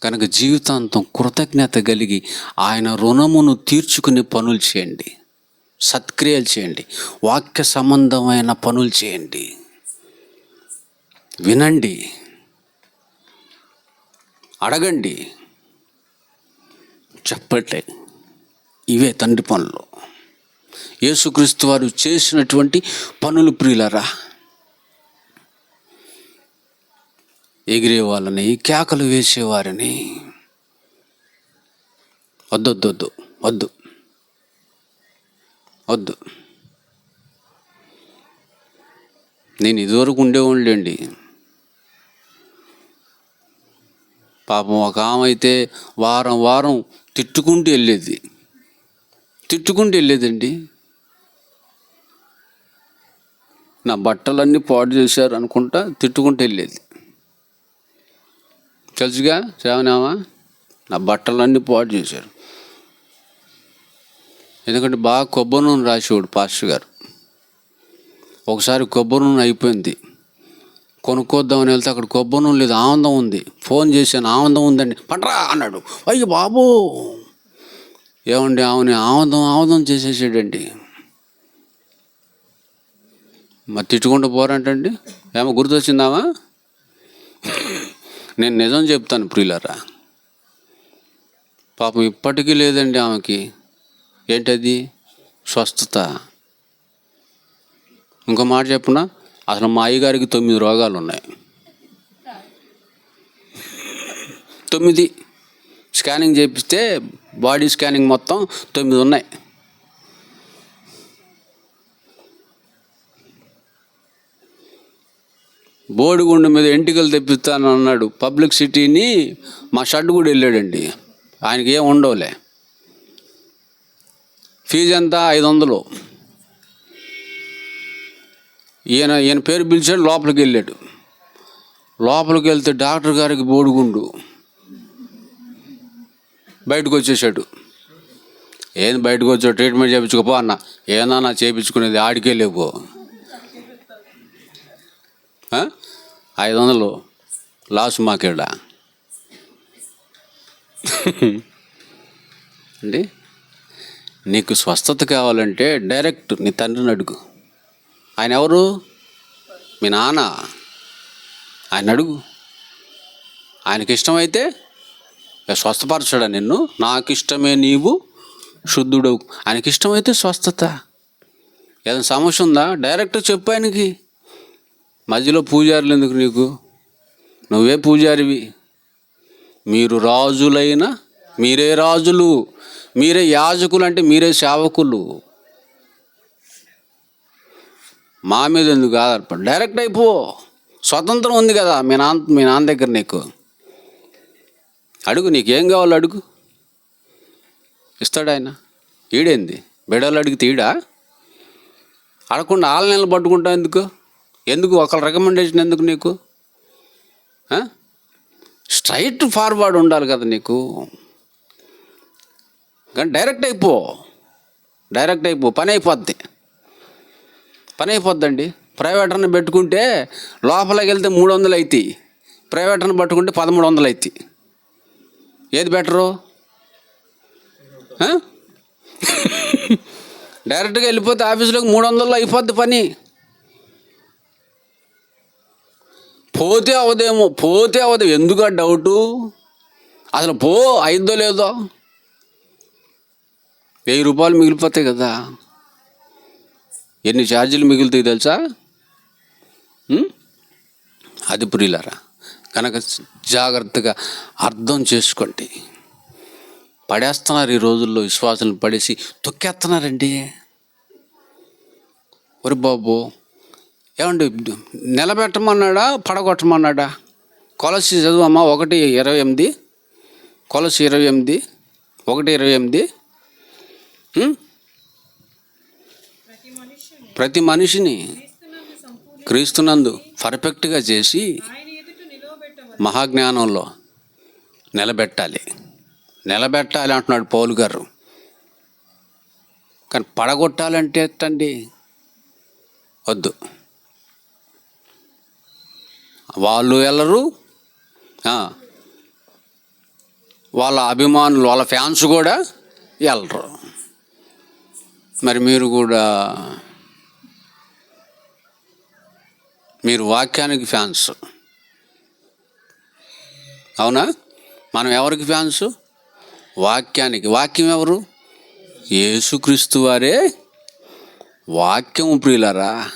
కనుక జీవితాంతం కృతజ్ఞత కలిగి ఆయన రుణమును తీర్చుకునే పనులు చేయండి, సత్క్రియలు చేయండి, వాక్య సంబంధమైన పనులు చేయండి. వినండి, అడగండి, చెప్పట్లే. ఇవే తండ్రి పనులు. యేసుక్రీస్తు వారు చేసినటువంటి పనులు ప్రియులరా. ఎగిరే వాళ్ళని, కేకలు వేసేవారిని వద్దొద్దొద్దు వద్దు వద్దు. నేను ఇదివరకు ఉండేవాళ్ళండి. పాపం ఒక ఆమె అయితే వారం వారం తిట్టుకుంటూ వెళ్ళేదండి. నా బట్టలన్నీ పాడు చేశారు అనుకుంటా తిట్టుకుంటూ వెళ్ళేది. తెలుసుగా శ్రావణామా, నా బట్టలన్నీ పాడు చేశారు. ఎందుకంటే బాగా కొబ్బరి నూనె రాసేవాడు పాస్టర్ గారు. ఒకసారి కొబ్బరి నూనె అయిపోయింది, కొనుక్కోద్దామని వెళ్తే అక్కడ కొబ్బరి నూనె లేదు, ఆనందం ఉంది. ఫోన్ చేశాను, ఆనందం ఉందండి పట్రా అన్నాడు. అయ్యో బాబు, ఏమండి ఆనందం చేసేసాడండి. మరి తిట్టుకుంటూ పోరంటండి. ఏమో గుర్తొచ్చిందామా? నేను నిజం చెప్తాను ప్రియులారా, పాపం ఇప్పటికీ లేదండి ఆమెకి. ఏంటది? స్వస్థత. ఇంకో మాట చెప్పునా, అసలు మా అయ్యగారికి 9 రోగాలు ఉన్నాయి. 9 స్కానింగ్ చేపిస్తే బాడీ స్కానింగ్ మొత్తం 9 ఉన్నాయి. బోడిగుండు మీద ఎంటికలు తెప్పిస్తాను అన్నాడు. పబ్లిక్ సిటీని మా షడ్ కూడా వెళ్ళాడండి. ఆయనకి ఏం ఉండవులే. ఫీజు ఎంత? 500. ఈయన పేరు పిలిచాడు, లోపలికి వెళ్ళాడు. లోపలికి వెళ్తే డాక్టర్ గారికి బోడిగుండు, బయటకు వచ్చేసాడు. ఏంది బయటకు వచ్చాడు? ట్రీట్మెంట్ చేయించుకోపో అన్న. ఏదన్నా చేయించుకునేది, ఆడికే లేపో. 500 లాస్ మాకేడా అండి. నీకు స్వస్థత కావాలంటే డైరెక్ట్ నీ తండ్రిని అడుగు. ఆయన ఎవరు? మీ నాన్న. ఆయన అడుగు. ఆయనకి ఇష్టమైతే స్వస్థపరచడా నిన్ను? నాకు ఇష్టమే నీవు శుద్ధుడవు. ఆయనకి ఇష్టమైతే స్వస్థత. ఏదైనా సమస్య ఉందా? డైరెక్ట్ చెప్పు ఆయనకి. మధ్యలో పూజారులు ఎందుకు నీకు? నువ్వే పూజారివి. మీరు రాజులైన మీరే రాజులు, మీరే యాజకులు, అంటే మీరే సేవకులు. మా మీద ఎందుకు ఆధారపడి? డైరెక్ట్ అయిపో. స్వతంత్రం ఉంది కదా మీ నాన్న దగ్గర. నీకు అడుగు, నీకేం కావాలో అడుగు, ఇస్తాడు ఆయన. ఈడేంది బిడ్డలు అడిగితే ఈడా? అడగకుండా ఆళ్ళ నెలలు పట్టుకుంటా ఎందుకు ఒకళ్ళ రికమెండేషన్ ఎందుకు నీకు? స్ట్రైట్ ఫార్వర్డ్ ఉండాలి కదా నీకు. కానీ డైరెక్ట్ అయిపో, పని అయిపోద్దండి. ప్రైవేటర్ని పెట్టుకుంటే లోపలికి వెళ్తే 300 అవుతాయి, ప్రైవేటర్ని పట్టుకుంటే 1300 అవుతాయి. ఏది బెటరు? డైరెక్ట్గా వెళ్ళిపోతే ఆఫీసులోకి 300లో అయిపోద్ది పని. పోతే అవదేమో, ఎందుకు డౌటు? అసలు అయిద్దో లేదో. 1000 రూపాయలు మిగిలిపోతాయి కదా. ఎన్ని ఛార్జీలు మిగులుతాయి తెలుసా? అది ప్రియులారా. కనుక జాగ్రత్తగా అర్థం చేసుకోండి. పడేస్తున్నారు ఈ రోజుల్లో, విశ్వాసాలను పడేసి తొక్కేస్తున్నారండి. ఒరి బాబు, ఏమండి నిలబెట్టమన్నాడా పడగొట్టమన్నాడా? కొలసి చదువు అమ్మ. 1:28. కొలసి 28, 1:28. ప్రతి మనిషిని క్రీస్తునందు పర్ఫెక్ట్గా చేసి మహాజ్ఞానంలో నిలబెట్టాలి అంటున్నాడు పౌలు గారు. కానీ పడగొట్టాలంటే ఎట్టండి? వద్దు. వాళ్ళు వెళ్ళరు, వాళ్ళ అభిమానులు, వాళ్ళ ఫ్యాన్స్ కూడా వెళ్ళరు. మరి మీరు వాక్యానికి ఫ్యాన్స్, అవునా? మనం ఎవరికి ఫ్యాన్స్? వాక్యానికి. వాక్యం ఎవరు? యేసుక్రీస్తు వారే వాక్యము. ప్రియులారా,